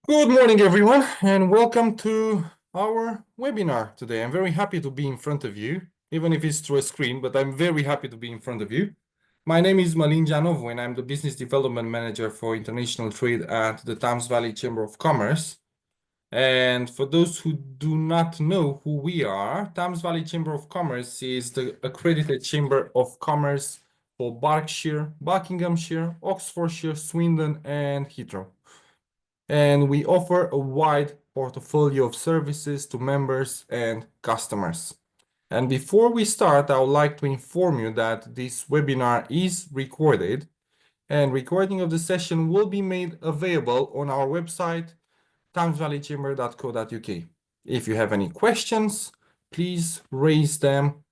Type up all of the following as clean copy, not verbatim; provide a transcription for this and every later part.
Good morning, everyone, and welcome to our webinar today. I'm very happy to be in front of you, even if it's through a screen, but I'm very happy to be in front of you. My name is Malin Janov, and I'm the Business Development Manager for International Trade at the Thames Valley Chamber of Commerce. And for those who do not know who we are, Thames Valley Chamber of Commerce is the accredited Chamber of Commerce for Berkshire, Buckinghamshire, Oxfordshire, Swindon, and Heathrow. And we offer a wide portfolio of services to members and customers. And before we start, I would like to inform you that this webinar is recorded, and recording of the session will be made available on our website, thamesvalleychamber.co.uk. If you have any questions, please raise them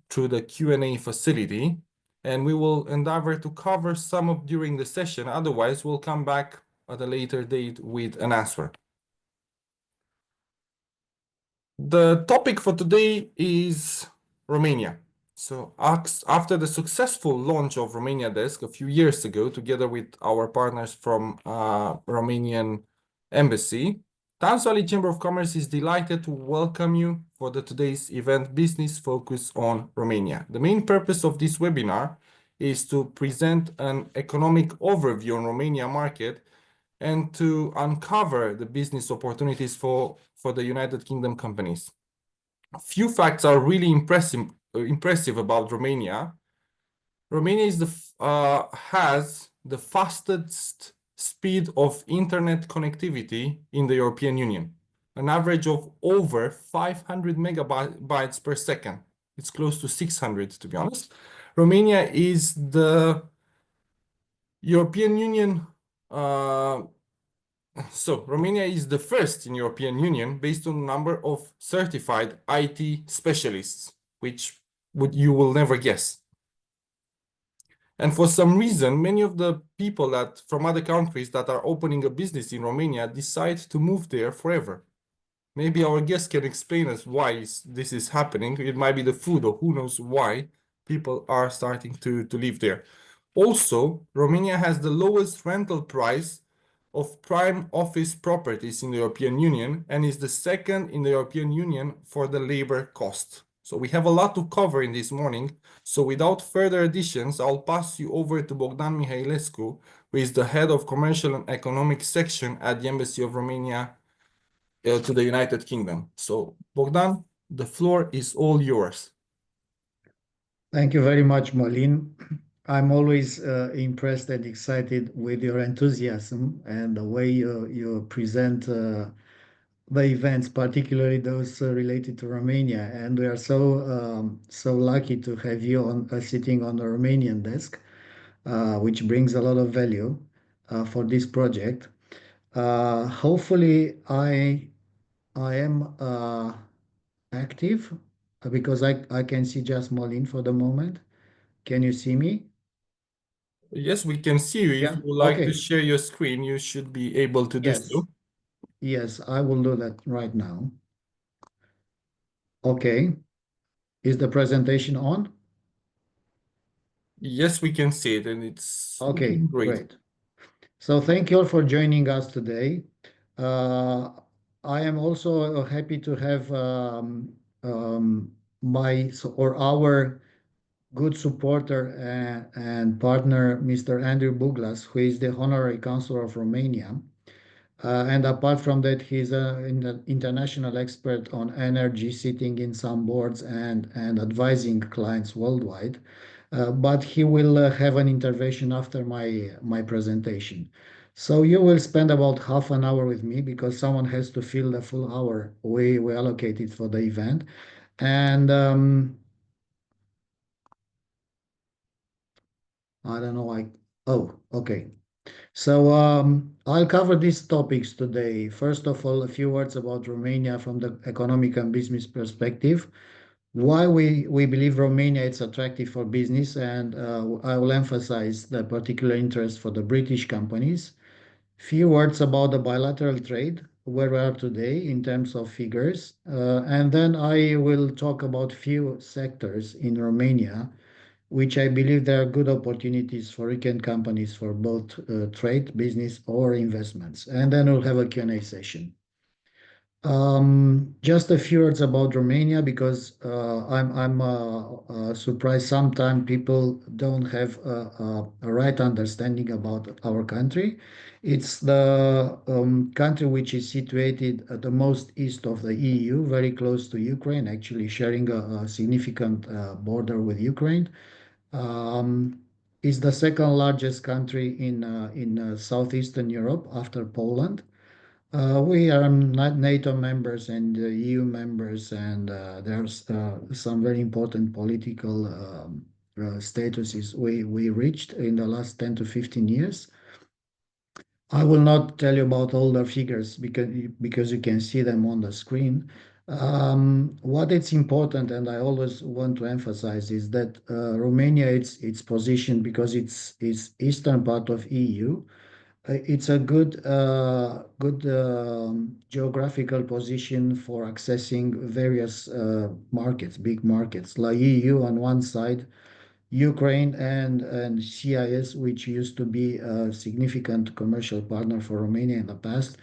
through the Q&A facility, and we will endeavor to cover some of during the session. Otherwise, we'll come back at a later date with an answer. The topic for today is Romania. So after the successful launch of Romania Desk a few years ago, together with our partners from Romanian Embassy, Thames Valley Chamber of Commerce is delighted to welcome you for today's event, Business Focus on Romania. The main purpose of this webinar is to present an economic overview on Romania market and to uncover the business opportunities for the United Kingdom companies. A few facts are really impressive about Romania. Romania has the fastest speed of internet connectivity in the European Union, an average of over 500 megabytes per second. It's close to 600, to be honest. Romania is the European Union Romania is the first in European Union based on the number of certified IT specialists, which you will never guess. And for some reason, many of the people from other countries that are opening a business in Romania decide to move there forever. Maybe our guest can explain us why this is happening. It might be the food, or who knows why people are starting to live there. Also, Romania has the lowest rental price of prime office properties in the European Union and is the second in the European Union for the labor cost. So we have a lot to cover in this morning. So without further additions, I'll pass you over to Bogdan Mihailescu, who is the head of commercial and economic section at the Embassy of Romania to the United Kingdom. So Bogdan, the floor is all yours. Thank you very much, Malin. I'm always impressed and excited with your enthusiasm and the way you present the events, particularly those related to Romania. And we are so lucky to have you sitting on the Romanian desk, which brings a lot of value for this project. Hopefully, I am active because I can see just Malin for the moment. Can you see me? Yes, we can see you. If Yeah. you would like to Okay. share your screen, you should be able to do Yes. so. Yes, I will do that right now. Okay. Is the presentation on? Yes, we can see it, and it's Okay, looking great. great. So thank you all for joining us today. Uh, I am also happy to have our good supporter and partner, Mr. Andrew Buglass, who is the Honorary Consul of Romania. And apart from that, he's an international expert on energy, sitting in some boards and advising clients worldwide. But he will have an intervention after my presentation. So you will spend about half an hour with me because someone has to fill the full hour we allocated for the event. And I don't know, okay. So I'll cover these topics today. First of all, a few words about Romania from the economic and business perspective. Why we believe Romania is attractive for business, and I will emphasize the particular interest for the British companies. Few words about the bilateral trade, where we are today in terms of figures, and then I will talk about few sectors in Romania which I believe there are good opportunities for weekend companies for both trade, business, or investments. And then we'll have a Q&A session. Just a few words about Romania because I'm surprised sometimes people don't have a right understanding about our country. It's the country which is situated at the most east of the EU, very close to Ukraine, actually sharing a significant border with Ukraine. Um, is the second largest country in southeastern Europe after Poland. We are not NATO members and EU members, and there's some very important political statuses we reached in the last 10 to 15 years. I will not tell you about all the figures because you can see them on the screen. What is important, and I always want to emphasize, is that Romania, its position because it's eastern part of EU. It's a good geographical position for accessing various markets, big markets like EU on one side, Ukraine and CIS, which used to be a significant commercial partner for Romania in the past,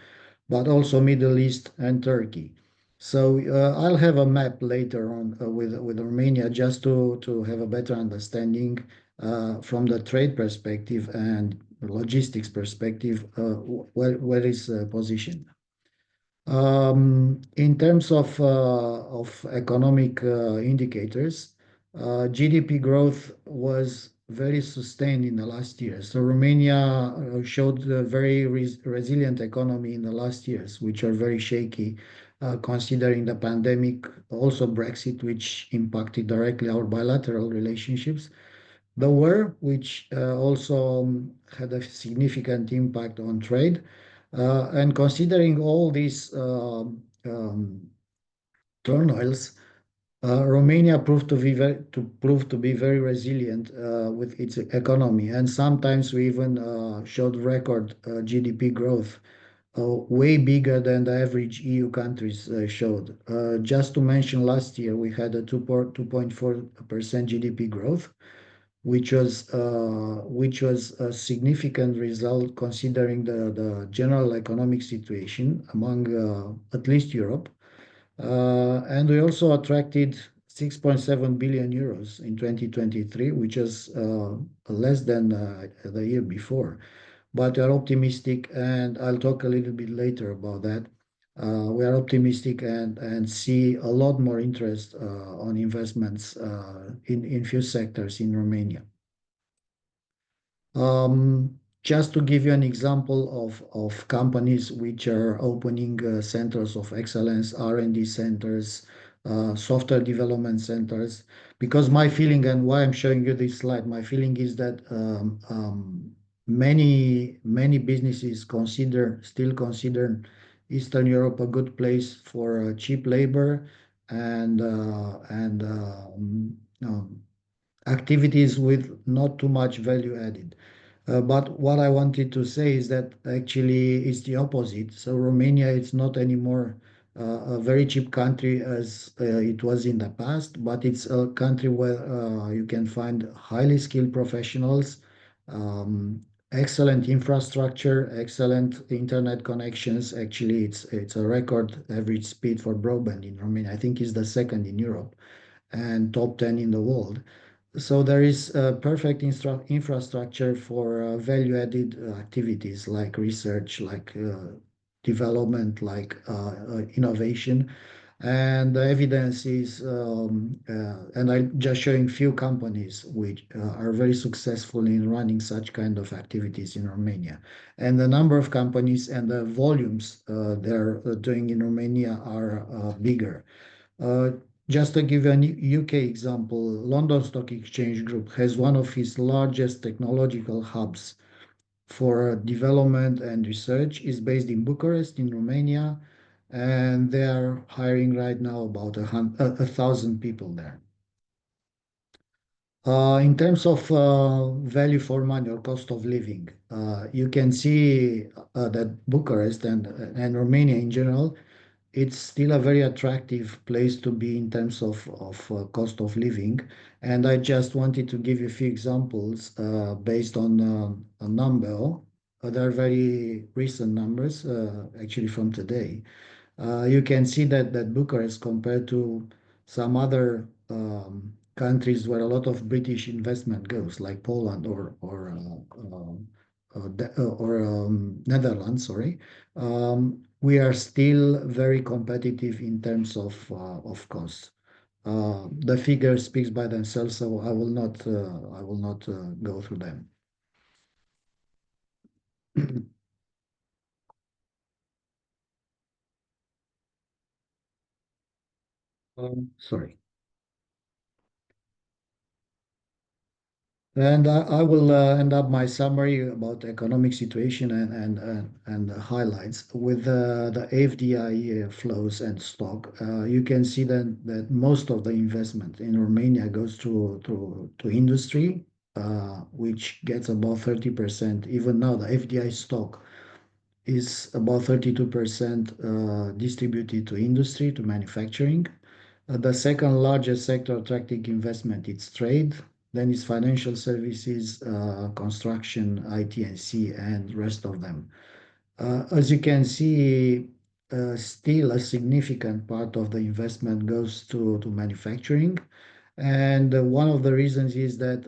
but also Middle East and Turkey. So I'll have a map later on with Romania just to have a better understanding from the trade perspective and logistics perspective where is positioned. In terms of economic indicators, GDP growth was very sustained in the last year. So Romania showed a very resilient economy in the last years, which are very shaky, considering the pandemic, also Brexit, which impacted directly our bilateral relationships. The war, which also had a significant impact on trade. And considering all these turmoils, Romania proved to be very resilient with its economy, and sometimes we even showed record GDP growth, way bigger than the average EU countries showed. Just to mention, last year we had a 2.4% GDP growth, which was a significant result considering the general economic situation among at least Europe. And we also attracted 6.7 billion euros in 2023, which is less than the year before. But we are optimistic, and I'll talk a little bit later about that. We are optimistic and see a lot more interest on investments in few sectors in Romania. Just to give you an example of companies which are opening centers of excellence, R&D centers, software development centers, because my feeling and why I'm showing you this slide, my feeling is that many businesses still consider Eastern Europe a good place for cheap labor and activities with not too much value added. But what I wanted to say is that actually it's the opposite. So Romania is not anymore a very cheap country as it was in the past, but it's a country where you can find highly skilled professionals, um, excellent infrastructure, excellent internet connections. Actually, it's a record average speed for broadband in Romania. I think it's the second in Europe and top 10 in the world. So there is a perfect infrastructure for value-added activities like research, like development, like innovation. And the evidence is, and I'm just showing few companies which are very successful in running such kind of activities in Romania. And the number of companies and the volumes they're doing in Romania are bigger. Uh, just to give you a UK example, London Stock Exchange Group has one of its largest technological hubs for development and research. Is based in Bucharest, in Romania, and they are hiring right now about 1,000 people there. In terms of value for money or cost of living, you can see that Bucharest and Romania in general it's still a very attractive place to be in terms of cost of living. And I just wanted to give you a few examples based on a number. They're very recent numbers, actually from today. You can see that Bucharest, compared to some other countries where a lot of British investment goes, like Poland or Netherlands, sorry, we are still very competitive in terms of cost. The figure speaks by themselves, so I will not go through them. Sorry. And I will end up my summary about economic situation and the highlights with the FDI flows and stock. You can see that most of the investment in Romania goes to industry, which gets about 30%. Even now, the FDI stock is about 32% distributed to industry, to manufacturing. The second largest sector attracting investment is trade, then is financial services, construction, IT&C, and rest of them. As you can see, still a significant part of the investment goes to manufacturing. And one of the reasons is that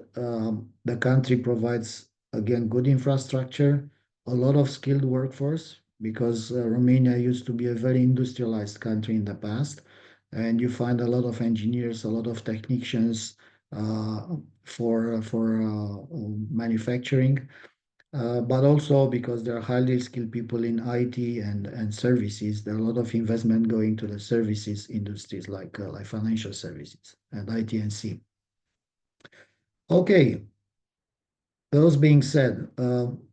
the country provides, again, good infrastructure, a lot of skilled workforce, because Romania used to be a very industrialized country in the past. And you find a lot of engineers, a lot of technicians for manufacturing, but also because there are highly skilled people in IT and services. There are a lot of investment going to the services industries like financial services and IT and C. Okay, those being said,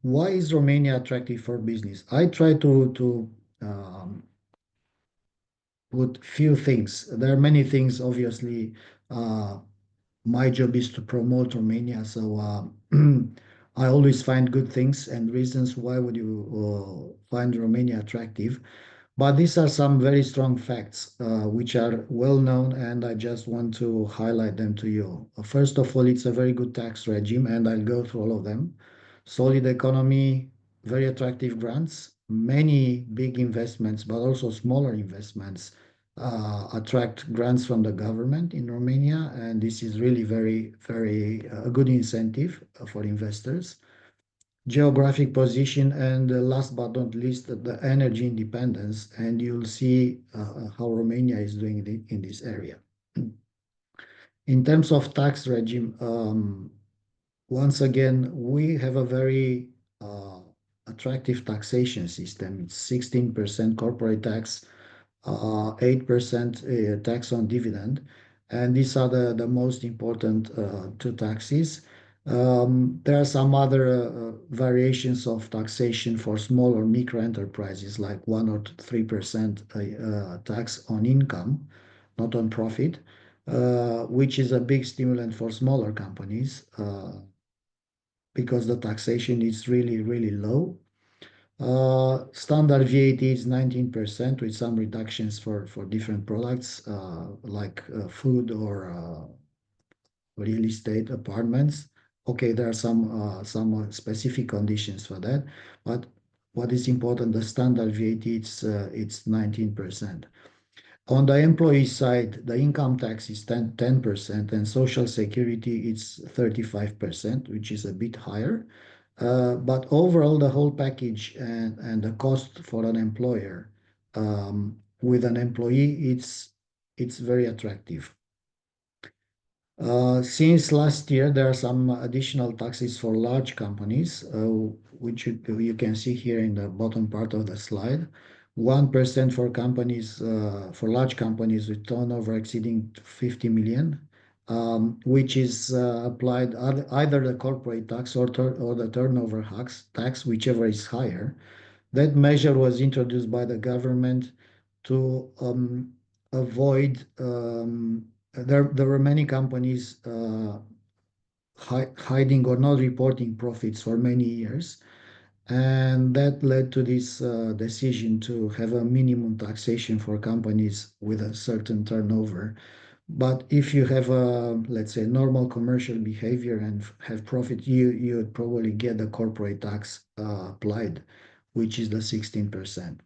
why is Romania attractive for business? I try to put few things. There are many things, obviously. My job is to promote Romania, so I always find good things and reasons why would you find Romania attractive. But these are some very strong facts, which are well known, and I just want to highlight them to you. First of all, it's a very good tax regime, and I'll go through all of them. Solid economy, very attractive grants, many big investments, but also smaller investments attract grants from the government in Romania, and this is really very a good incentive for investors. Geographic position, and last but not least, the energy independence, and you'll see how Romania is doing in this area. In terms of tax regime, once again, we have a very attractive taxation system. It's 16% corporate tax, 8% tax on dividend, and these are the most important two taxes. There are some other variations of taxation for small or micro enterprises, like 1 or 3% tax on income, not on profit, which is a big stimulant for smaller companies because the taxation is really low. Standard VAT is 19% with some reductions for different products like food or real estate apartments. Okay, there are some specific conditions for that, but what is important, the standard VAT, it's 19%. On the employee side, the income tax is 10%, and social security is 35%, which is a bit higher. But overall, the whole package and the cost for an employer with an employee, it's very attractive. Since last year, there are some additional taxes for large companies, which you can see here in the bottom part of the slide. 1% for companies, for large companies with turnover exceeding 50 million, which is applied either the corporate tax or the turnover tax, whichever is higher. That measure was introduced by the government to avoid there were many companies hiding or not reporting profits for many years, And that led to this decision to have a minimum taxation for companies with a certain turnover. But if you have a, let's say, normal commercial behavior and have profit, you would probably get the corporate tax applied, which is the 16%.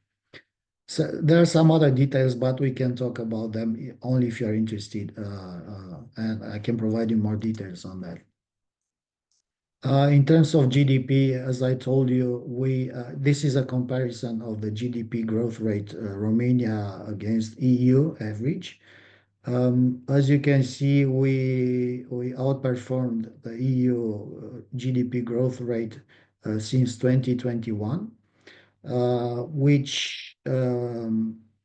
So there are some other details, but we can talk about them only if you are interested, and I can provide you more details on that. In terms of GDP, as I told you, this is a comparison of the GDP growth rate, Romania against EU average. As you can see, we outperformed the EU GDP growth rate since 2021, which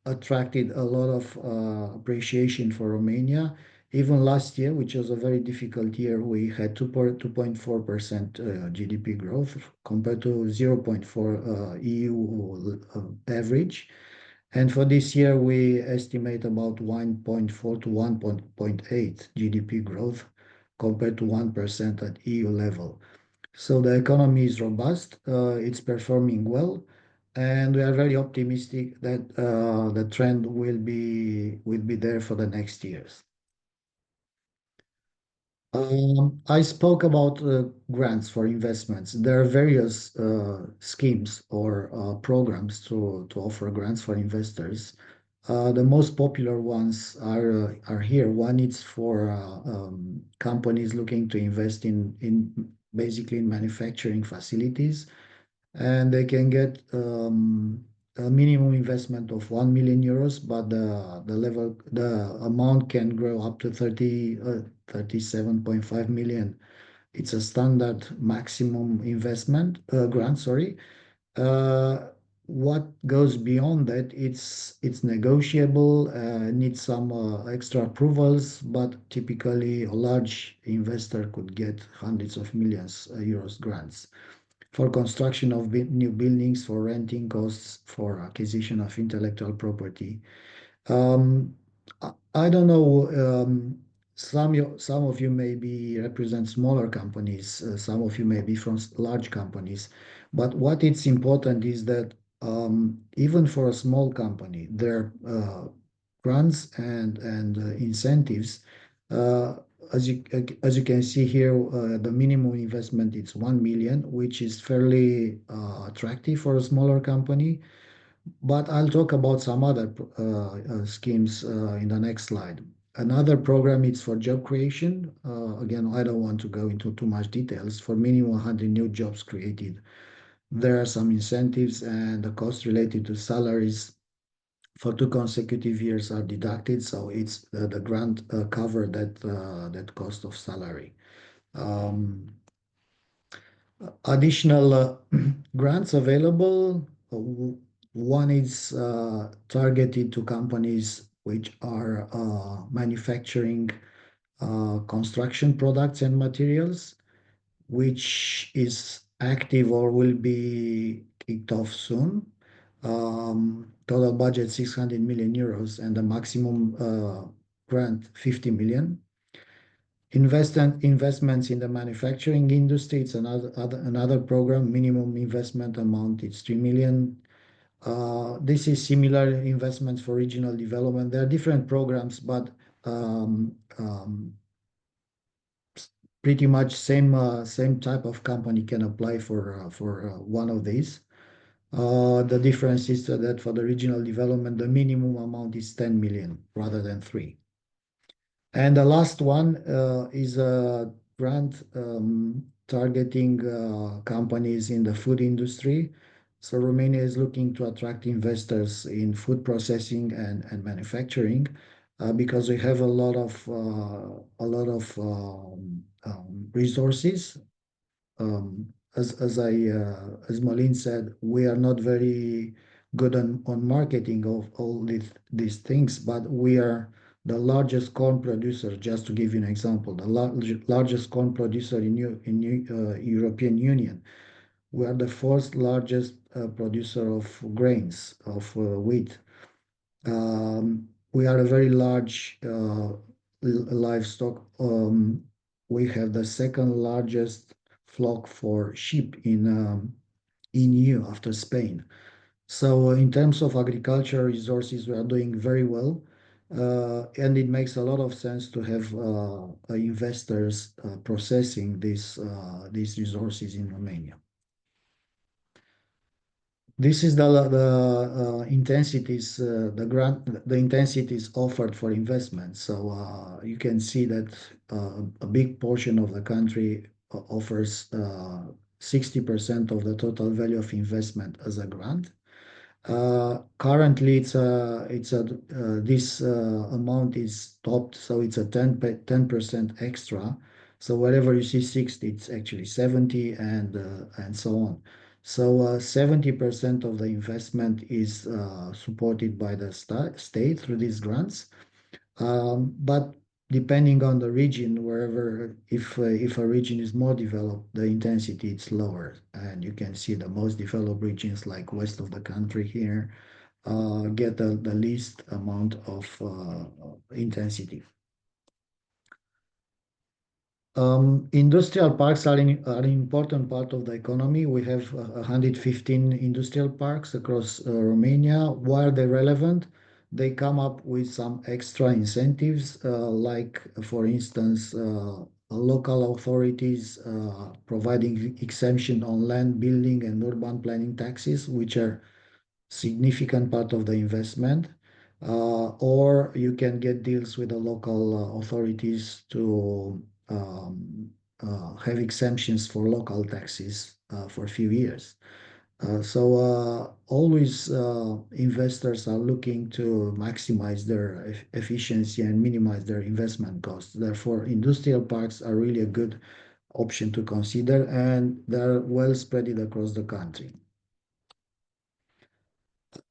attracted a lot of appreciation for Romania. Even last year, which was a very difficult year, we had 2.4% GDP growth compared to 0.4 EU average. And for this year, we estimate about 1.4 to 1.8 GDP growth compared to 1% at EU level. So the economy is robust, it's performing well, and we are very optimistic that the trend will be there for the next years. I spoke about grants for investments. There are various schemes or programs to offer grants for investors. The most popular ones are here. One is for companies looking to invest in basically in manufacturing facilities, and they can get a minimum investment of 1 million euros, but the amount can grow up to 37.5 million. It's a standard maximum investment grant, sorry. What goes beyond that, it's negotiable, needs some extra approvals, but typically a large investor could get hundreds of millions euros grants for construction of new buildings, for renting costs, for acquisition of intellectual property. Um, I don't know. Some of you maybe represent smaller companies. Some of you may be from large companies. But what it's important is that even for a small company, there are grants and incentives. Uh, as you can see here, the minimum investment is 1 million, which is fairly attractive for a smaller company. But I'll talk about some other schemes in the next slide. Another program is for job creation. Again, I don't want to go into too much details. For minimum 100 new jobs created, there are some incentives, and the costs related to salaries for 2 consecutive years are deducted. So it's the grant cover that cost of salary. Um, Additional grants available. One is targeted to companies which are manufacturing construction products and materials, which is active or will be kicked off soon. Total budget 600 million euros and the maximum grant 50 million. Investments in the manufacturing industry, it's another program. Minimum investment amount is 3 million. This is similar investments for regional development. There are different programs, but um, um, pretty much same type of company can apply for one of these. The difference is that for the regional development, the minimum amount is 10 million rather than 3. And the last one is a grant targeting companies in the food industry. So Romania is looking to attract investors in food processing and manufacturing because we have a lot of resources. As Malin said, we are not very good on marketing of all these things, but we are the largest corn producer. Just to give you an example, the largest corn producer in European Union. We are the fourth largest producer of grains of wheat. We are a very large livestock. We have the second largest flock for sheep in EU after Spain. So in terms of agricultural resources, we are doing very well. And it makes a lot of sense to have investors processing these resources in Romania. This is the intensities, the intensities offered for investment. So you can see that a big portion of the country offers 60% of the total value of investment as a grant. Currently, this amount is topped, so it's a 10% extra. So wherever you see 60, it's actually 70 and so on. So 70% of the investment is supported by the state through these grants. But depending on the region, wherever if a region is more developed, the intensity is lower, and you can see the most developed regions like west of the country here get the least amount of intensity. Industrial parks are an important part of the economy. We have 115 industrial parks across Romania. Why are they relevant? They come up with some extra incentives, like, for instance, local authorities providing exemption on land, building, and urban planning taxes, which are significant part of the investment, or you can get deals with the local authorities to have exemptions for local taxes for a few years. So always investors are looking to maximize their efficiency and minimize their investment costs. Therefore, industrial parks are really a good option to consider, and they're well spread across the country.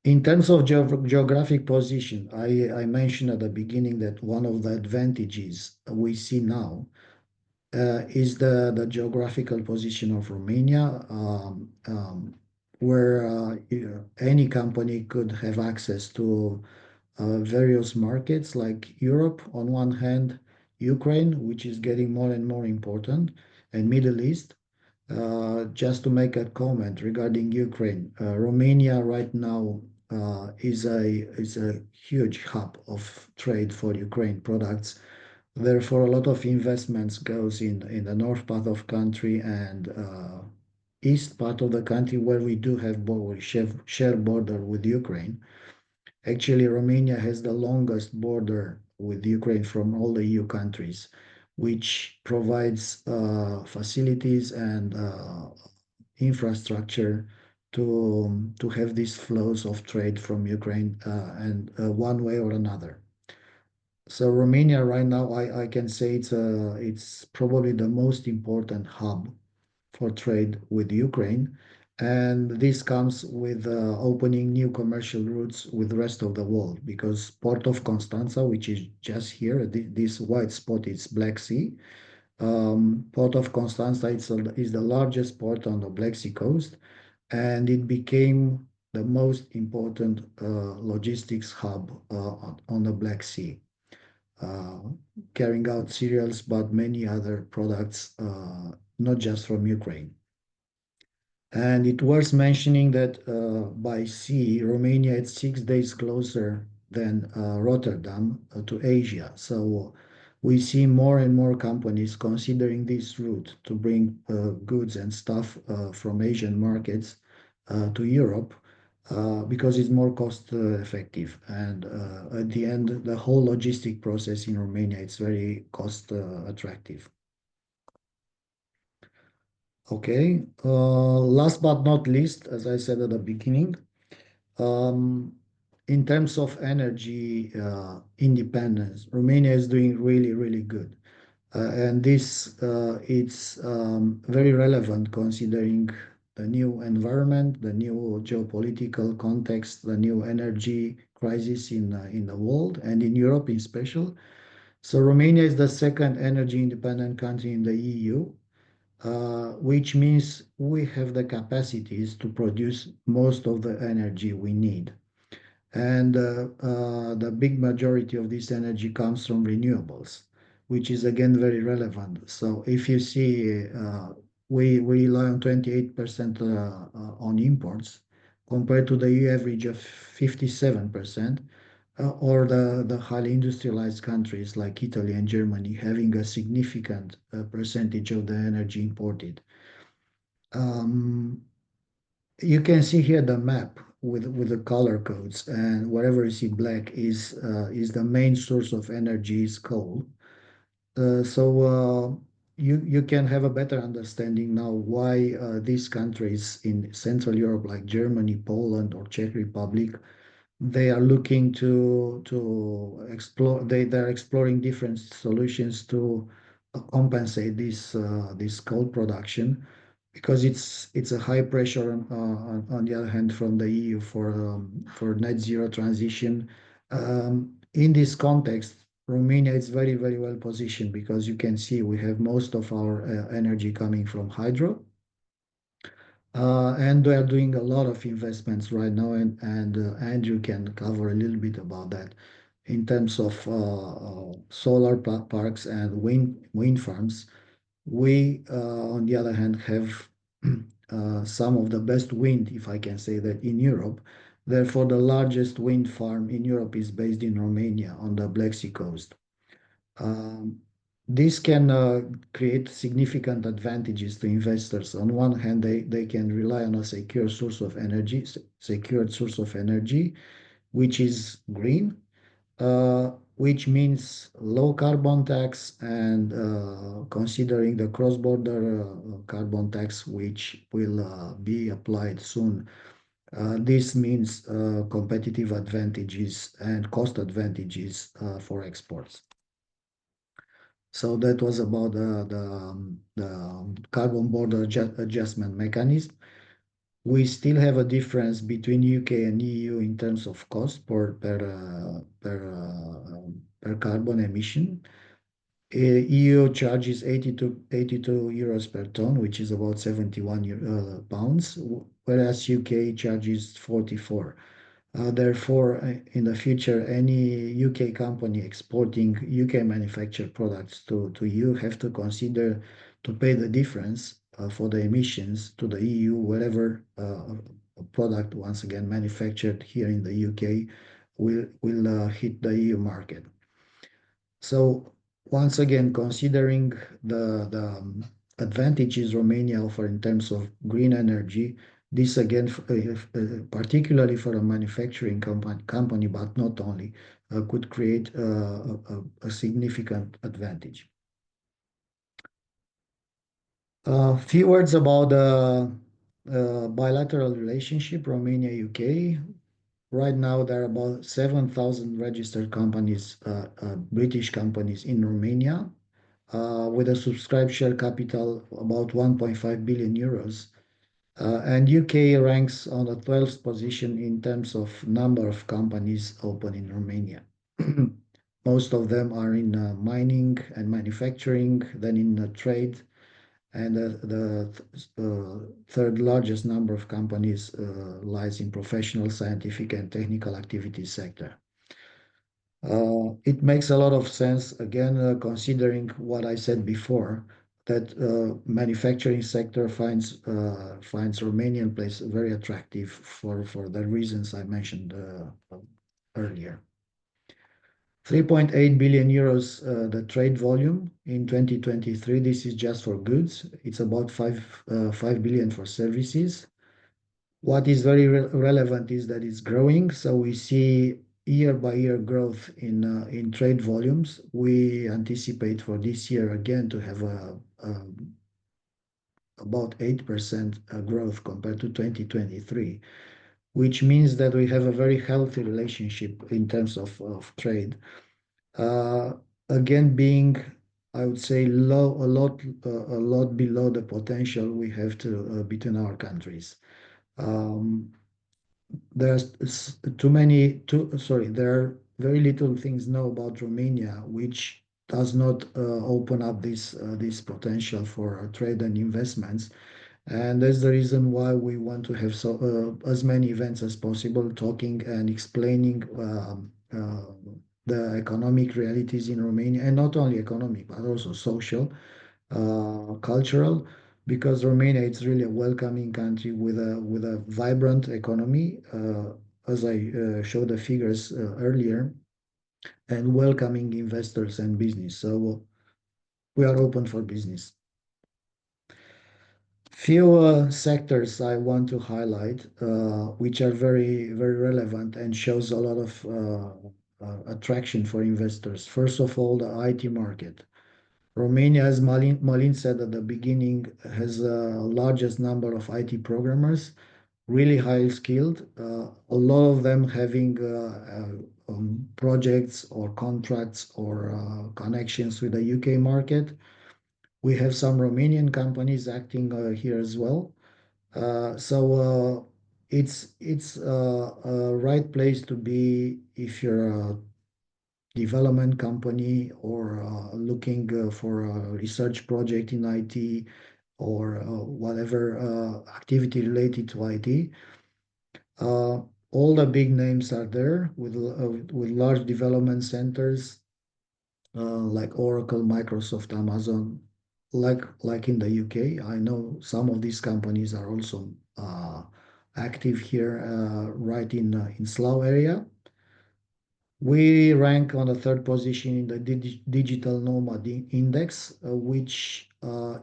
In terms of geographic position, I mentioned at the beginning that one of the advantages we see now is the geographical position of Romania, where any company could have access to various markets like Europe on one hand, Ukraine, which is getting more and more important, and Middle East. Just to make a comment regarding Ukraine, Romania right now is a huge hub of trade for Ukraine products. Therefore, a lot of investments goes in the north part of country and east part of the country where we do have share border with Ukraine. Actually, Romania has the longest border with Ukraine from all the EU countries, which provides facilities and infrastructure to have these flows of trade from Ukraine and one way or another. So Romania right now, I can say it's probably the most important hub for trade with Ukraine. And this comes with opening new commercial routes with the rest of the world because Port of Constanța, which is just here, this white spot is Black Sea. Port of Constanța is the largest port on the Black Sea coast, and it became the most important logistics hub on the Black Sea, uh, carrying out cereals, but many other products, not just from Ukraine. And it worth mentioning that by sea, Romania is 6 days closer than Rotterdam to Asia. So we see more and more companies considering this route to bring goods and stuff from Asian markets to Europe because it's more cost effective. And at the end, the whole logistic process in Romania is very cost attractive. Okay. Last but not least, as I said at the beginning, um, in terms of energy independence, Romania is doing really, really good. And this it's very relevant considering the new environment, the new geopolitical context, the new energy crisis in the world and in Europe in special. So Romania is the second energy independent country in the EU, which means we have the capacities to produce most of the energy we need. And the big majority of this energy comes from renewables, which is again very relevant. So if you see we rely on 28% on imports compared to the EU average of 57%, or the highly industrialized countries like Italy and Germany having a significant percentage of the energy imported. Um, you can see here the map with the color codes, and wherever you see black is the main source of energy is coal. So you can have a better understanding now why these countries in Central Europe, like Germany, Poland, or Czech Republic, they are looking to explore. They're exploring different solutions to compensate this coal production, because it's a high pressure on the other hand from the EU for net zero transition. In this context, Romania is very, very well positioned, because you can see we have most of our energy coming from hydro, and they are doing a lot of investments right now, and Andrew can cover a little bit about that in terms of solar parks and wind farms. We, on the other hand, have some of the best wind, if I can say that, in Europe. Therefore, the largest wind farm in Europe is based in Romania on the Black Sea coast. Um, this can create significant advantages to investors. On one hand, they can rely on a secure source of energy, secured source of energy, which is green, which means low carbon tax, and considering the cross-border carbon tax, which will be applied soon. This means competitive advantages and cost advantages for exports. So that was about the carbon border adjustment mechanism. We still have a difference between UK and EU in terms of cost per carbon emission. EU charges 82 euros per ton, which is about 71 pounds, whereas UK charges 44. Therefore, in the future, any UK company exporting UK manufactured products to EU have to consider to pay the difference for the emissions to the EU, wherever a product, once again manufactured here in the UK, will hit the EU market. So once again, considering the advantages Romania offer in terms of green energy, this again, particularly for a manufacturing company, but not only, could create a significant advantage. A few words about the bilateral relationship, Romania-UK. Right now, there are about 7,000 registered companies, British companies in Romania, with a subscribed share capital about 1.5 billion euros. And UK ranks on the 12th position in terms of number of companies open in Romania. Most of them are in mining and manufacturing, then in trade, and the third largest number of companies lies in professional, scientific, and technical activities sector. It makes a lot of sense, again, considering what I said before, that manufacturing sector finds Romanian place very attractive for the reasons I mentioned earlier. 3.8 billion euros, the trade volume in 2023. This is just for goods. It's about 5 billion for services. What is very relevant is that it's growing. So we see year by year growth in trade volumes. We anticipate for this year again to have about 8% growth compared to 2023, which means that we have a very healthy relationship in terms of trade. Again, being, I would say, a lot below the potential we have between our countries. There's there are very little things known about Romania, which does not open up this potential for trade and investments. And that's the reason why we want to have as many events as possible, talking and explaining the economic realities in Romania, and not only economic, but also social, cultural, because Romania is really a welcoming country with a vibrant economy, as I showed the figures earlier, and welcoming investors and business. So we are open for business. Few sectors I want to highlight, which are very relevant and shows a lot of attraction for investors. First of all, the IT market. Romania, as Malin said at the beginning, has the largest number of IT programmers, really highly skilled. A lot of them having projects or contracts or connections with the UK market. We have some Romanian companies acting here as well. So it's a right place to be if you're a development company or looking for a research project in IT or whatever activity related to IT. Uh, all the big names are there with large development centers like Oracle, Microsoft, Amazon, like in the UK. I know some of these companies are also active here, right in Slough area. We rank on the third position in the digital nomad index, which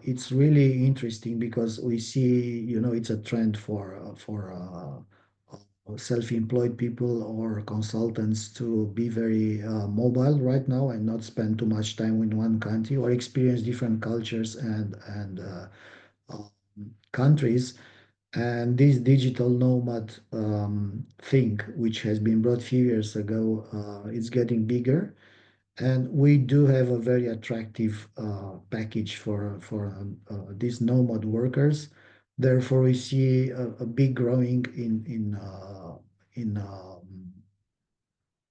it's really interesting because we see, it's a trend for self-employed people or consultants to be very mobile right now and not spend too much time in one country or experience different cultures and countries. And this digital nomad thing, which has been brought a few years ago, is getting bigger. And we do have a very attractive package for these nomad workers. Therefore, we see a big growing in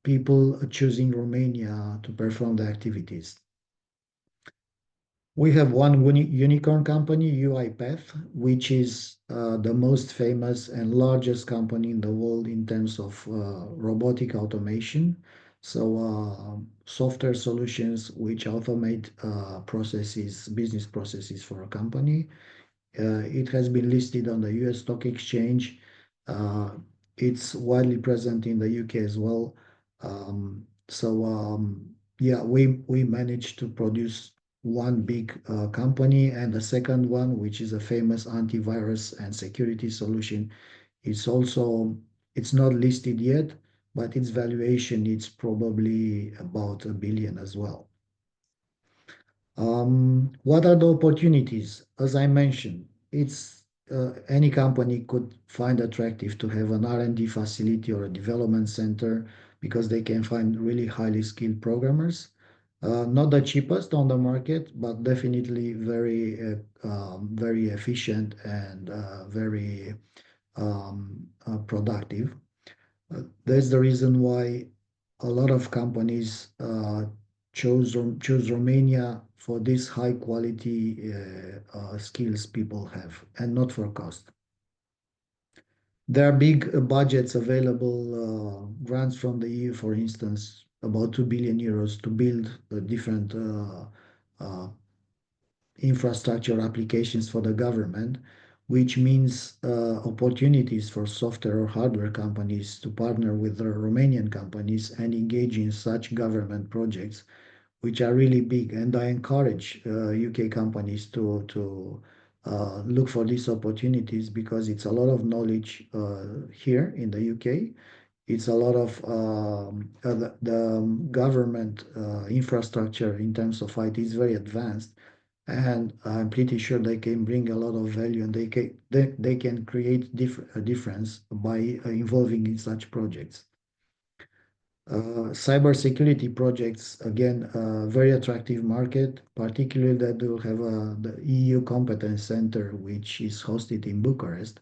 people choosing Romania to perform the activities. We have one unicorn company, UiPath, which is the most famous and largest company in the world in terms of robotic automation. So software solutions which automate processes, business processes for a company. It has been listed on the US stock exchange. Uh, it's widely present in the UK as well. So yeah, we managed to produce one big company, and the second one, which is a famous antivirus and security solution, is also it's not listed yet, but its valuation is probably about 1 billion as well. What are the opportunities? As I mentioned, it's any company could find attractive to have an R&D facility or a development center because they can find really highly skilled programmers. Not the cheapest on the market, but definitely very efficient and very productive. That's the reason why a lot of companies choose Romania for this high quality skills people have, and not for cost. There are big budgets available, grants from the EU, for instance, about 2 billion euros to build different uh, infrastructure applications for the government, which means opportunities for software or hardware companies to partner with the Romanian companies and engage in such government projects, which are really big. And I encourage UK companies to look for these opportunities because it's a lot of knowledge here in the UK. It's a lot of the government infrastructure in terms of IT is very advanced, and I'm pretty sure they can bring a lot of value and they can create a difference by involving in such projects. Cybersecurity projects, again, very attractive market, particularly that will have the EU Competence Center, which is hosted in Bucharest.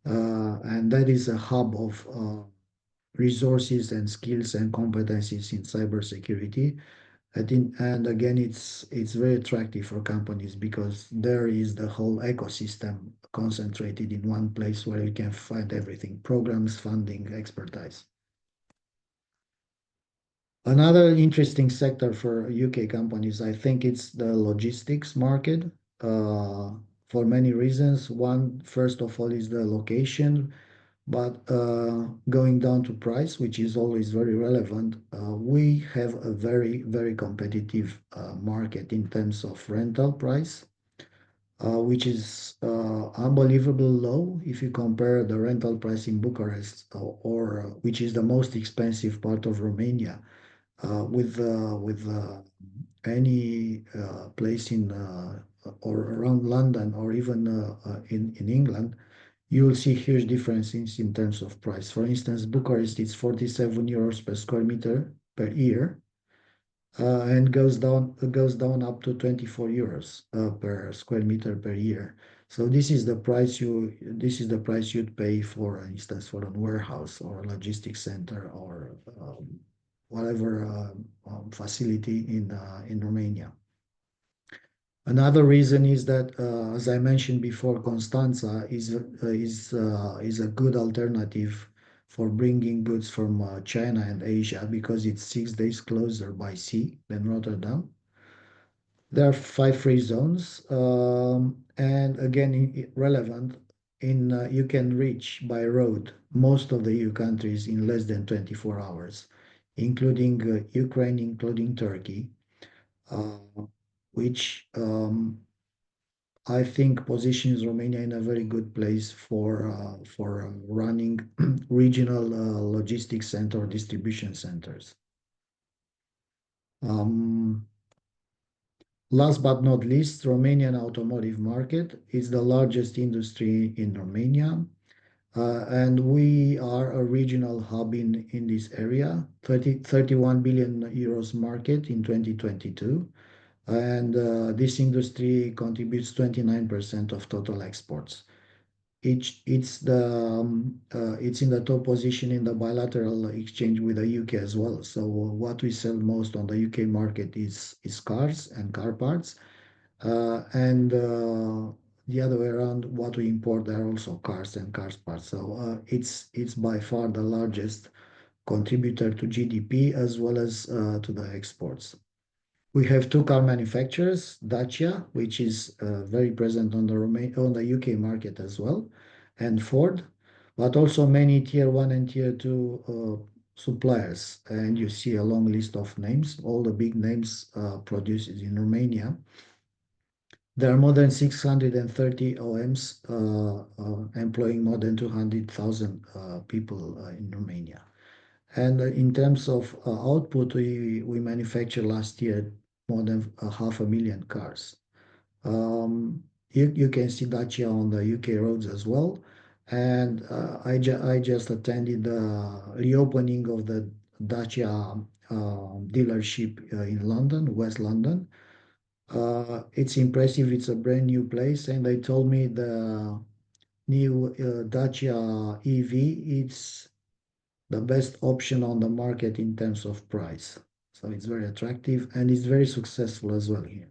And that is a hub of resources and skills and competencies in cybersecurity. And again, it's very attractive for companies because there is the whole ecosystem concentrated in one place where you can find everything: programs, funding, expertise. Another interesting sector for UK companies, I think it's the logistics market. Uh, for many reasons. One, first of all, is the location, but going down to price, which is always very relevant, we have a very, very competitive market in terms of rental price, which is unbelievable low if you compare the rental price in Bucharest, or which is the most expensive part of Romania, with any place in or around London, or even in England. You will see huge differences in terms of price. For instance, Bucharest is 47 euros per square meter per year, and goes down up to 24 euros per square meter per year. So this is the price you'd pay, for instance, for a warehouse or a logistics center, or whatever facility in Romania. Another reason is that, as I mentioned before, Constanța is a good alternative for bringing goods from China and Asia, because it's 6 days closer by sea than Rotterdam. There are 5 free zones, and again, relevant, you can reach by road most of the EU countries in less than 24 hours, including Ukraine, including Turkey, uh, which I think positions Romania in a very good place for running regional logistics center or distribution centers. Um, Last but not least, Romanian automotive market is the largest industry in Romania, and we are a regional hub in this area. 31 billion euros market in 2022, and this industry contributes 29% of total exports. It's in the top position in the bilateral exchange with the UK as well. So what we sell most on the UK market is cars and car parts, and the other way around, what we import are also cars and car parts. So it's by far the largest contributor to GDP, as well as to the exports. We have two car manufacturers, Dacia, which is very present on the UK market as well, and Ford, but also many tier one and tier two suppliers. And you see a long list of names, all the big names produced in Romania. There are more than 630 OMs employing more than 200,000 people in Romania. And in terms of output, we manufactured last year more than 500,000 cars. You can see Dacia on the UK roads as well. And I just attended the reopening of the Dacia dealership in London, West London. It's impressive. It's a brand new place, and they told me the new Dacia EV, it's the best option on the market in terms of price. So it's very attractive, and it's very successful as well here.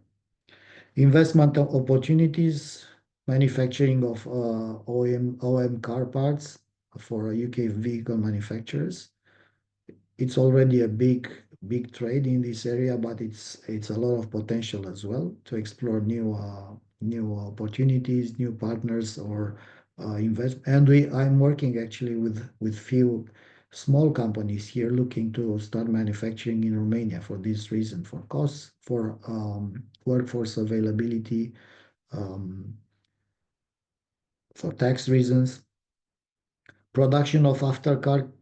Investment opportunities, manufacturing of OM car parts for UK vehicle manufacturers. It's already a big trade in this area, but it's a lot of potential as well to explore new opportunities, new partners, or invest. And I'm working actually with few small companies here looking to start manufacturing in Romania for this reason, for costs, for workforce availability, um, for tax reasons. Production of aftermarket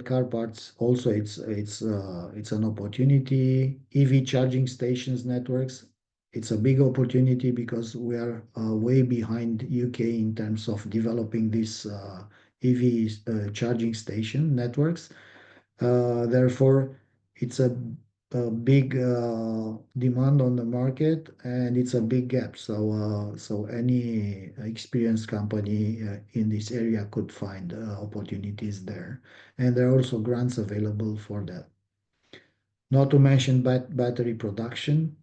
car parts also, it's an opportunity. EV charging stations networks, it's a big opportunity because we are way behind UK in terms of developing these EV charging station networks. Therefore, it's a big demand on the market, and it's a big gap. So any experienced company in this area could find opportunities there, and there are also grants available for that. Not to mention battery production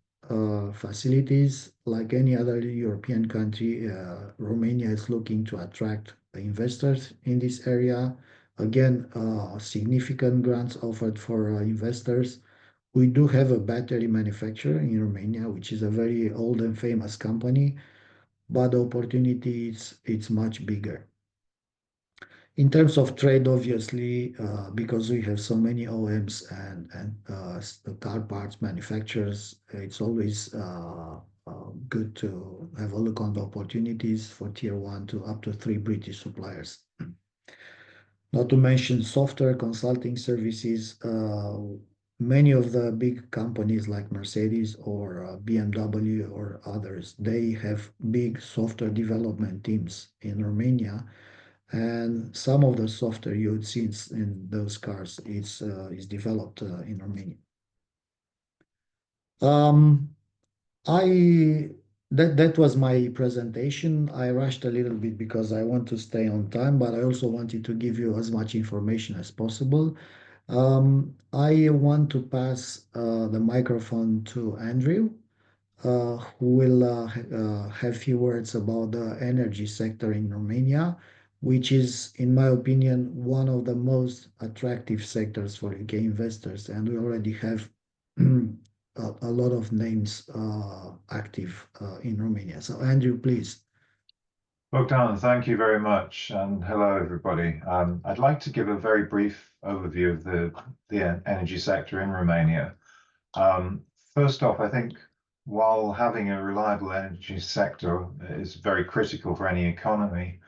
facilities. Like any other European country, Romania is looking to attract investors in this area. Again, significant grants offered for investors. We do have a battery manufacturer in Romania, which is a very old and famous company. but the opportunity it's much bigger. In terms of trade, obviously, because we have so many OEMs and car parts manufacturers, it's always good to have a look on the opportunities for tier one to up to 3 British suppliers. Not to mention software consulting services. Many of the big companies like Mercedes or BMW or others, they have big software development teams in Romania, and some of the software you would see in those cars is developed in Romania. I that was my presentation. I rushed a little bit because I want to stay on time, but I also wanted to give you as much information as possible. I want to pass the microphone to Andrew, who will have few words about the energy sector in Romania, which is, in my opinion, one of the most attractive sectors for UK investors, and we already have a lot of names active in Romania. So, Andrew, please. Bogdan, thank you very much, and hello everybody. I'd like to give a very brief overview of the energy sector in Romania. First off, I think while having a reliable energy sector is very critical for any economy,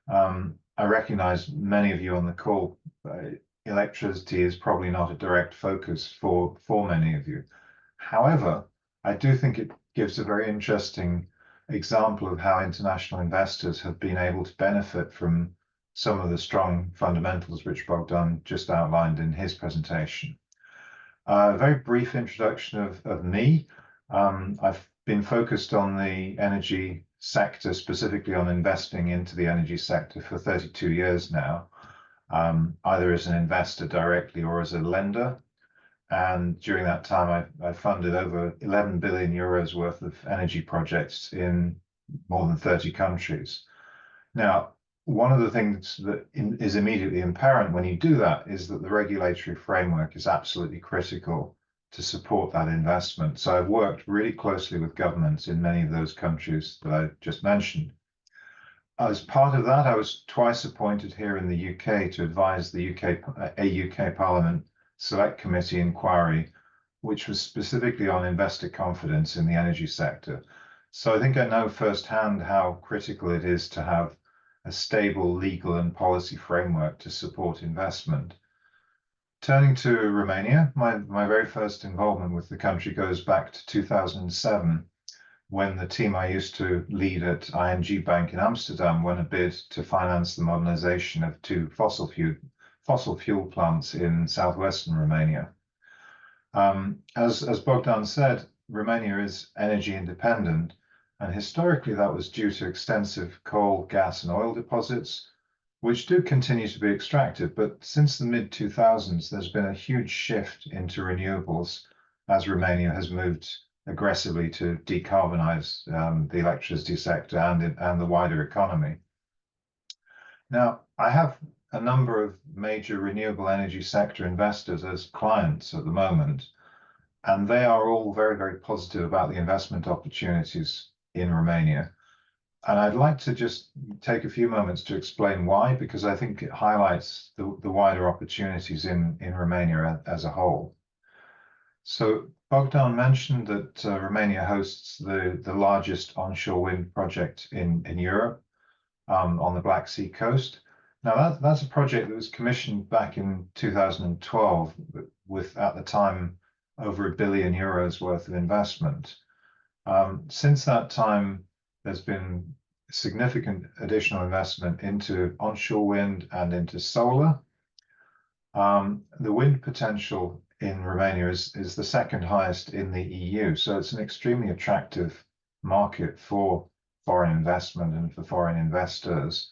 I recognize many of you on the call, electricity is probably not a direct focus for many of you. However, I do think it gives a very interesting example of how international investors have been able to benefit from some of the strong fundamentals which Bogdan just outlined in his presentation. A very brief introduction of me. I've been focused on the energy sector, specifically on investing into the energy sector for 32 years now, either as an investor directly or as a lender. And during that time, I funded over 11 billion euros worth of energy projects in more than 30 countries. Now, one of the things that is immediately apparent when you do that is that the regulatory framework is absolutely critical to support that investment. So I've worked really closely with governments in many of those countries that I just mentioned. As part of that, I was twice appointed here in the UK to advise the UK Parliament Select Committee inquiry, which was specifically on investor confidence in the energy sector. So I think I know firsthand how critical it is to have a stable legal and policy framework to support investment. Turning to Romania, my very first involvement with the country goes back to 2007, when the team I used to lead at ING Bank in Amsterdam won a bid to finance the modernization of 2 fossil fuel plants in southwestern Romania. As Bogdan said, Romania is energy independent, and historically that was due to extensive coal, gas, and oil deposits, which do continue to be extracted. But since the mid-2000s, there's been a huge shift into renewables as Romania has moved aggressively to decarbonize the electricity sector and the wider economy. Now, I have a number of major renewable energy sector investors as clients at the moment, and they are all very, very positive about the investment opportunities in Romania. And I'd like to just take a few moments to explain why, because I think it highlights the wider opportunities in Romania as a whole. So Bogdan mentioned that Romania hosts the largest onshore wind project in Europe on the Black Sea coast. Now that's a project that was commissioned back in 2012 with, at the time, over €1 billion worth of investment. Since that time, there's been significant additional investment into onshore wind and into solar. The wind potential in Romania is the second highest in the EU, so it's an extremely attractive market for foreign investment and for foreign investors.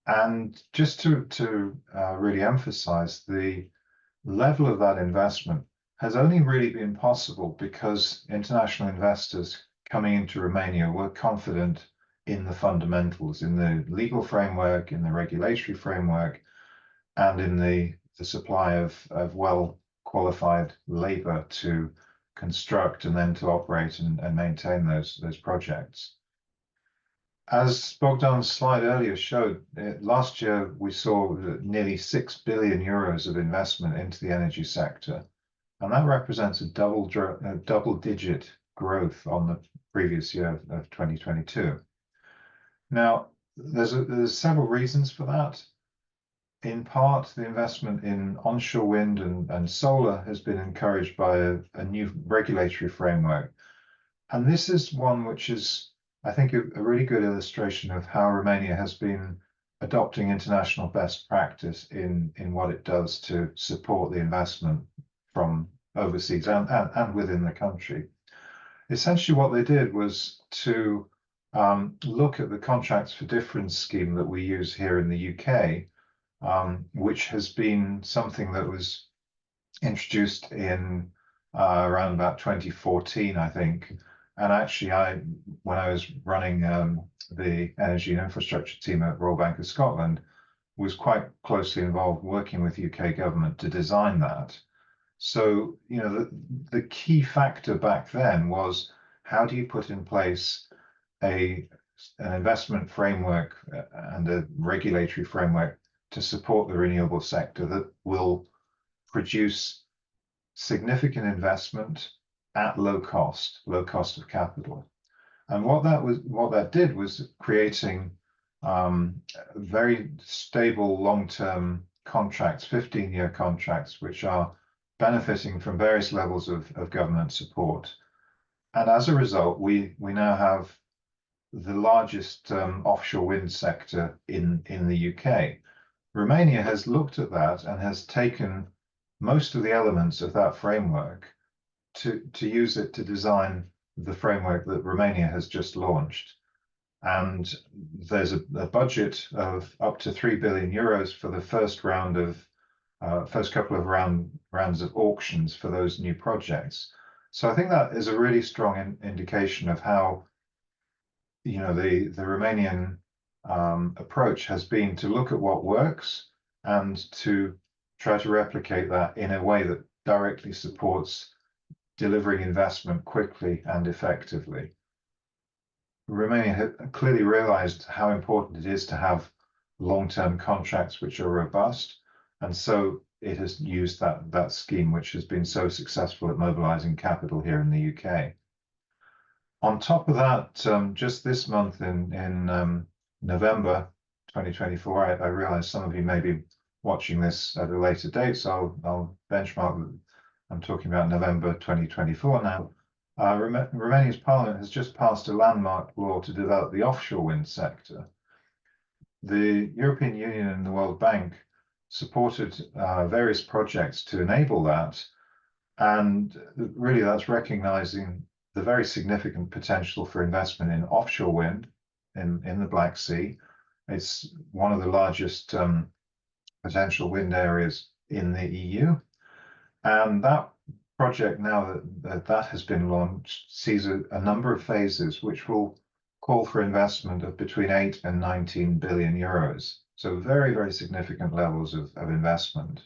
And just to really emphasize, the level of that investment has only really been possible because international investors coming into Romania were confident in the fundamentals, in the legal framework, in the regulatory framework, and in the supply of well-qualified labor to construct and then to operate and maintain those projects. As Bogdan's slide earlier showed, last year we saw nearly 6 billion euros of investment into the energy sector, and that represents a double-digit growth on the previous year of 2022. Now, there's several reasons for that. In part, the investment in onshore wind and solar has been encouraged by a new regulatory framework. And this is one which is, I think, a really good illustration of how Romania has been adopting international best practice in what it does to support the investment from overseas and within the country. Essentially, what they did was to look at the contracts for difference scheme that we use here in the UK, which has been something that was introduced in around about 2014, I think. And actually, when I was running the energy and infrastructure team at Royal Bank of Scotland, was quite closely involved working with UK government to design that. So, you know, the key factor back then was, how do you put in place an investment framework and a regulatory framework to support the renewable sector that will produce significant investment at low cost of capital. And what that did was creating very stable long-term contracts, 15-year contracts, which are benefiting from various levels of government support. And as a result, we now have the largest offshore wind sector in the UK. Romania has looked at that and has taken most of the elements of that framework to use it to design the framework that Romania has just launched. And there's a budget of up to 3 billion euros for the first couple of rounds of auctions for those new projects. So I think that is a really strong indication of how, you know, the Romanian approach has been to look at what works and to try to replicate that in a way that directly supports delivering investment quickly and effectively. Romania had clearly realized how important it is to have long-term contracts which are robust, and so it has used that scheme, which has been so successful at mobilizing capital here in the UK. On top of that, just this month in November 2024, I realize some of you may be watching this at a later date, so I'll benchmark. I'm talking about November 2024 now. Romania's parliament has just passed a landmark law to develop the offshore wind sector. The European Union and the World Bank supported various projects to enable that, and really that's recognizing the very significant potential for investment in offshore wind in the Black Sea. It's one of the largest potential wind areas in the EU. And that project, now that has been launched, sees a number of phases which will call for investment of between 8 and 19 billion euros. So very, very significant levels of investment.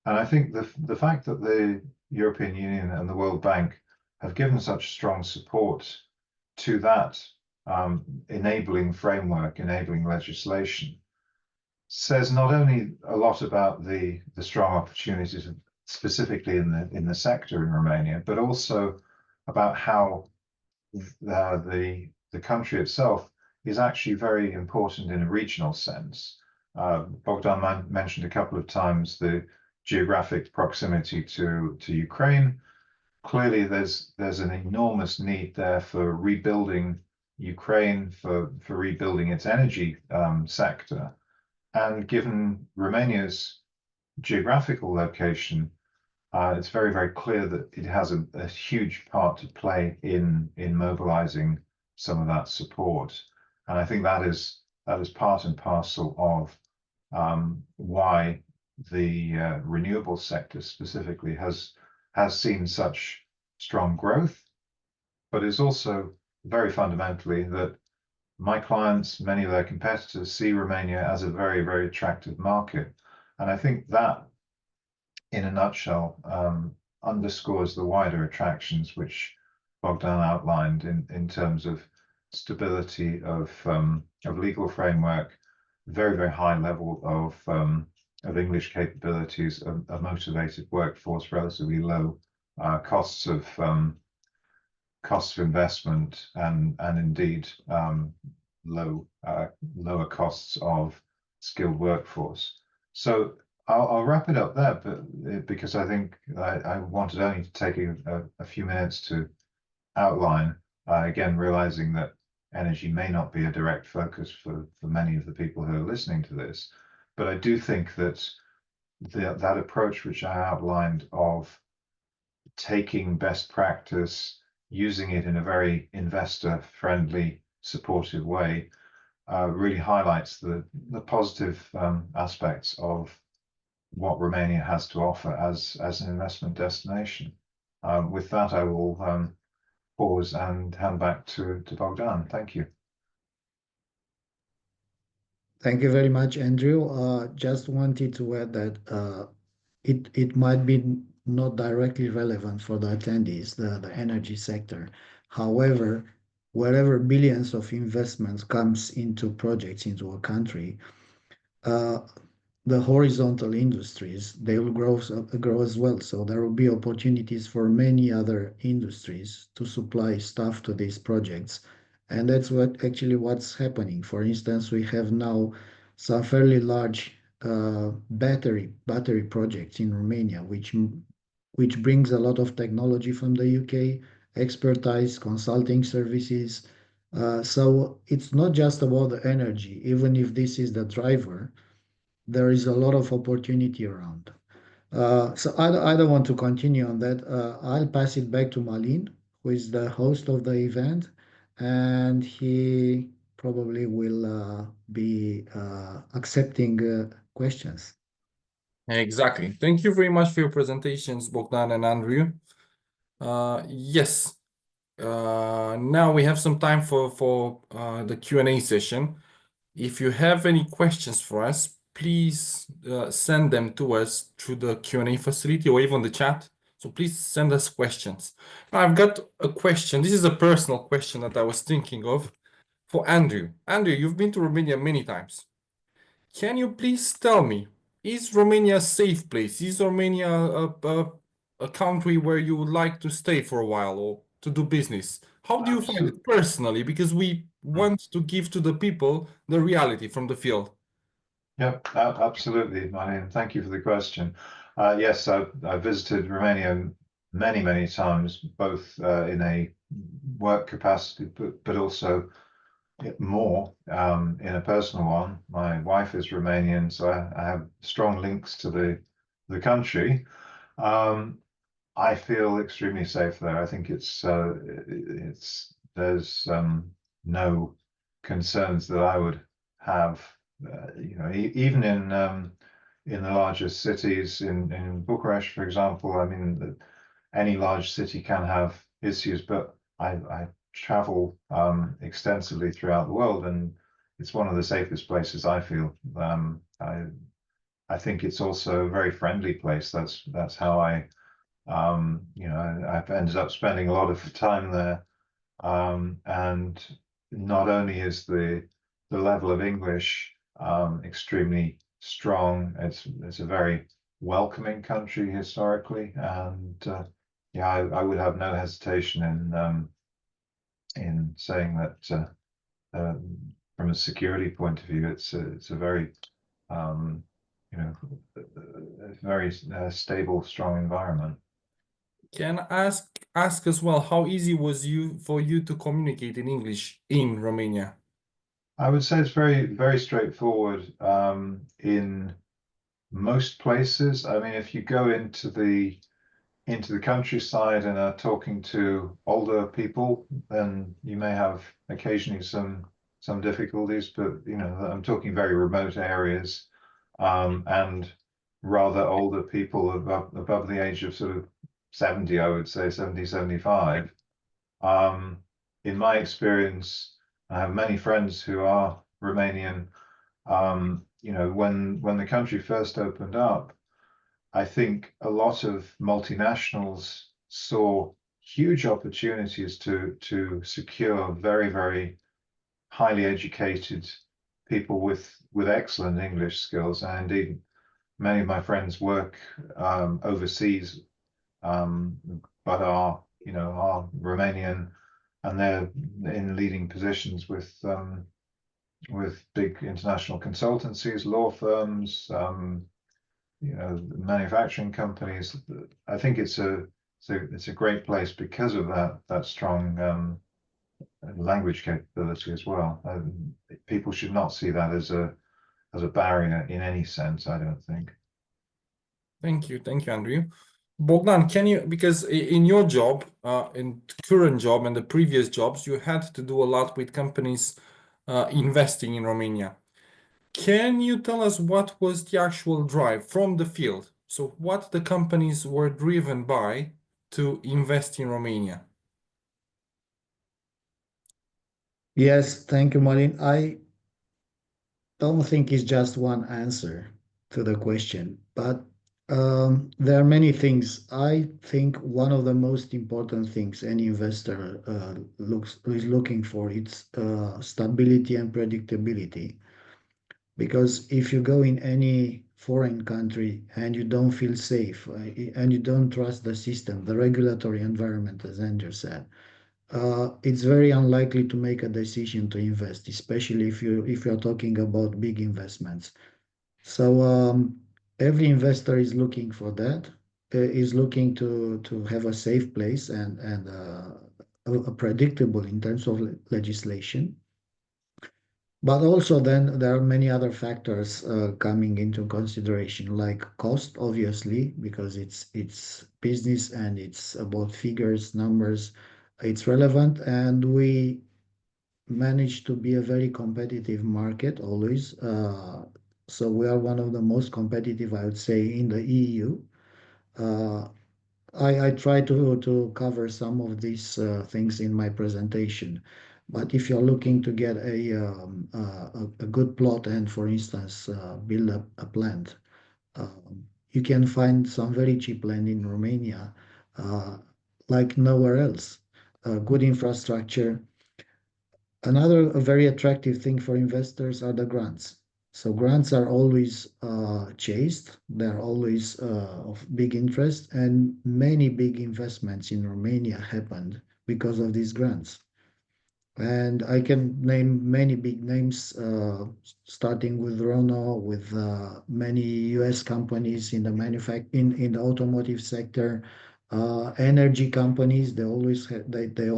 And I think the fact that the European Union and the World Bank have given such strong support to that enabling framework, enabling legislation, says not only a lot about the strong opportunities specifically in the sector in Romania, but also about how the country itself is actually very important in a regional sense. Bogdan mentioned a couple of times the geographic proximity to Ukraine. Clearly, there's an enormous need there for rebuilding Ukraine, for rebuilding its energy sector. And given Romania's geographical location, it's very, very clear that it has a huge part to play in mobilizing some of that support. And I think that is part and parcel of why the renewable sector specifically has seen such strong growth, but is also very fundamentally that my clients, many of their competitors, see Romania as a very, very attractive market. And I think that, in a nutshell, underscores the wider attractions which Bogdan outlined in terms of stability of legal framework, very, very high level of English capabilities, a motivated workforce, relatively low costs of investment, and indeed lower costs of skilled workforce. So I'll wrap it up there, but because I think I wanted only to take a few minutes to outline, again, realizing that energy may not be a direct focus for many of the people who are listening to this, but I do think that that approach which I outlined of taking best practice, using it in a very investor-friendly, supportive way, really highlights the positive aspects of what Romania has to offer as an investment destination. With that, I will pause and hand back to Bogdan. Thank you. Thank you very much, Andrew. Just wanted to add that it might be not directly relevant for the attendees, the energy sector. However, wherever billions of investments comes into projects into a country, the horizontal industries, they will grow as well. So there will be opportunities for many other industries to supply stuff to these projects. And that's what's happening. For instance, we have now some fairly large battery projects in Romania, which brings a lot of technology from the UK, expertise, consulting services. So it's not just about the energy, even if this is the driver, there is a lot of opportunity around. So I don't want to continue on that. I'll pass it back to Malin, who is the host of the event, and he probably will be accepting questions. Exactly. Thank you very much for your presentations, Bogdan and Andrew. Yes. Now we have some time for the Q&A session. If you have any questions for us, please send them to us through the Q&A facility or even the chat. So please send us questions. I've got a question. This is a personal question that I was thinking of for Andrew. Andrew, you've been to Romania many times. Can you please tell me, is Romania a safe place? Is Romania a country where you would like to stay for a while or to do business? How do you find it personally? Because we want to give to the people the reality from the field. Yep, absolutely, Martin. Thank you for the question. Yes, I've visited Romania many, many times, both in a work capacity, but also more in a personal one. My wife is Romanian, so I have strong links to the country. I feel extremely safe there. I think there's no concerns that I would have. Even in the largest cities, in Bucharest, for example. I mean, any large city can have issues, but I travel extensively throughout the world, and it's one of the safest places I feel. I think it's also a very friendly place. That's how I've ended up spending a lot of time there. And not only is the level of English extremely strong, it's a very welcoming country historically, and I would have no hesitation in saying that from a security point of view, it's a very very stable, strong environment. Can I ask as well, how easy was for you to communicate in English in Romania? I would say it's very, very straightforward in most places. I mean, if you go into the countryside and are talking to older people, then you may have occasionally some difficulties, but I'm talking very remote areas and rather older people above the age of sort of 70, I would say 70, 75. In my experience, I have many friends who are Romanian. When the country first opened up, I think a lot of multinationals saw huge opportunities to secure very, very highly educated people with excellent English skills. And indeed, many of my friends work overseas, but are Romanian, and they're in leading positions with big international consultancies, law firms, manufacturing companies. I think it's a great place because of that strong language capability as well. People should not see that as a barrier in any sense, I don't think. Thank you, Andrew. Bogdan, can you, because in your job, in current job and the previous jobs, you had to do a lot with companies investing in Romania. Can you tell us what was the actual drive from the field? So what the companies were driven by to invest in Romania? Yes, thank you, Marin. I don't think it's just one answer to the question, but there are many things. I think one of the most important things any investor is looking for is stability and predictability. Because if you go in any foreign country and you don't feel safe and you don't trust the system, the regulatory environment, as Andrew said, it's very unlikely to make a decision to invest, especially if you're talking about big investments. So every investor is looking for that, is looking to have a safe place and a predictable in terms of legislation. But also then there are many other factors coming into consideration, like cost, obviously, because it's business and it's about figures, numbers. It's relevant, and we manage to be a very competitive market always. So we are one of the most competitive, I would say, in the EU. Uh, I try to cover some of these things in my presentation. But if you're looking to get a good plot and, for instance, build a plant, you can find some very cheap land in Romania, like nowhere else. Good infrastructure. Another very attractive thing for investors are the grants. So grants are always chased. They're always of big interest, and many big investments in Romania happened because of these grants. And I can name many big names, starting with Renault, with many US companies in the automotive sector, energy companies. They always have there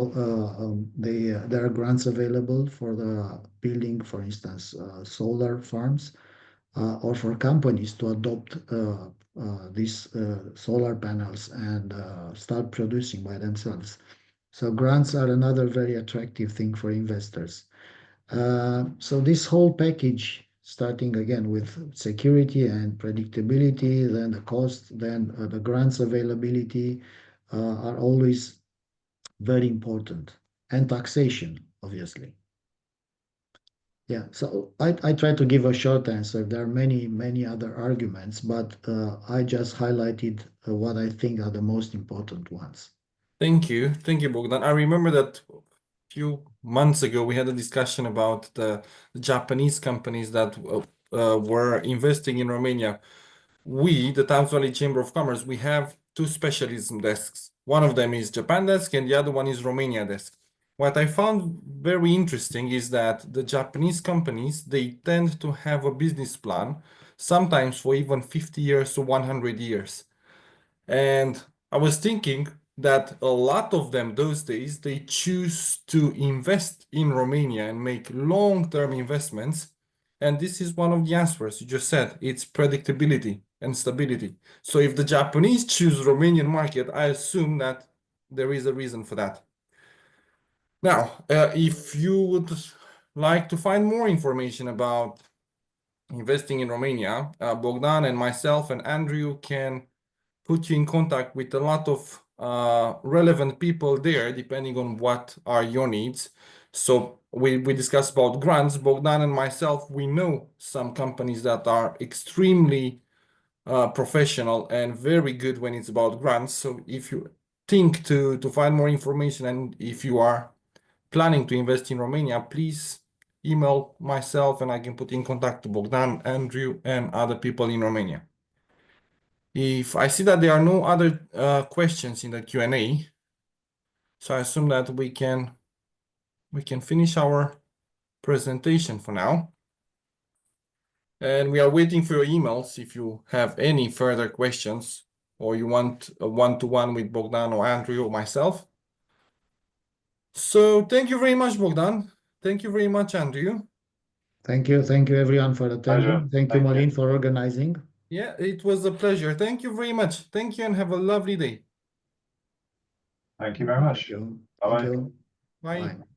are grants available for the building, for instance, solar farms, or for companies to adopt these solar panels and start producing by themselves. So grants are another very attractive thing for investors. So this whole package, starting again with security and predictability, then the cost, then the grants availability, are always very important, and taxation, obviously. Yeah, so I try to give a short answer. There are many other arguments, but I just highlighted what I think are the most important ones. Thank you, Bogdan. I remember that a few months ago we had a discussion about the Japanese companies that were investing in Romania. We, the Thames Valley Chamber of Commerce, we have two specialism desks. One of them is Japan desk and the other one is Romania desk. What I found very interesting is that the Japanese companies, they tend to have a business plan, sometimes for even 50 years to 100 years. And I was thinking that a lot of them those days, they choose to invest in Romania and make long-term investments. And this is one of the answers you just said. It's predictability and stability. So if the Japanese choose Romanian market, I assume that there is a reason for that. Now, if you would like to find more information about investing in Romania, Bogdan and myself and Andrew can put you in contact with a lot of relevant people there, depending on what are your needs. So we discussed about grants. Bogdan and myself, we know some companies that are extremely professional and very good when it's about grants. So if you think to find more information, and if you are planning to invest in Romania, please email myself and I can put in contact to Bogdan, Andrew, and other people in Romania. If I see that there are no other questions in the Q&A, so I assume that we can finish our presentation for now. And we are waiting for your emails if you have any further questions or you want a one-to-one with Bogdan or Andrew or myself. So thank you very much, Bogdan. Thank you very much, Andrew. Thank you everyone for attending. Pleasure. Thank you, Thank you. Malin, for organizing. Yeah, it was a pleasure. Thank you very much. Thank you and have a lovely day. Thank you very much. Thank you. Bye-bye. Thank you. Bye. Bye.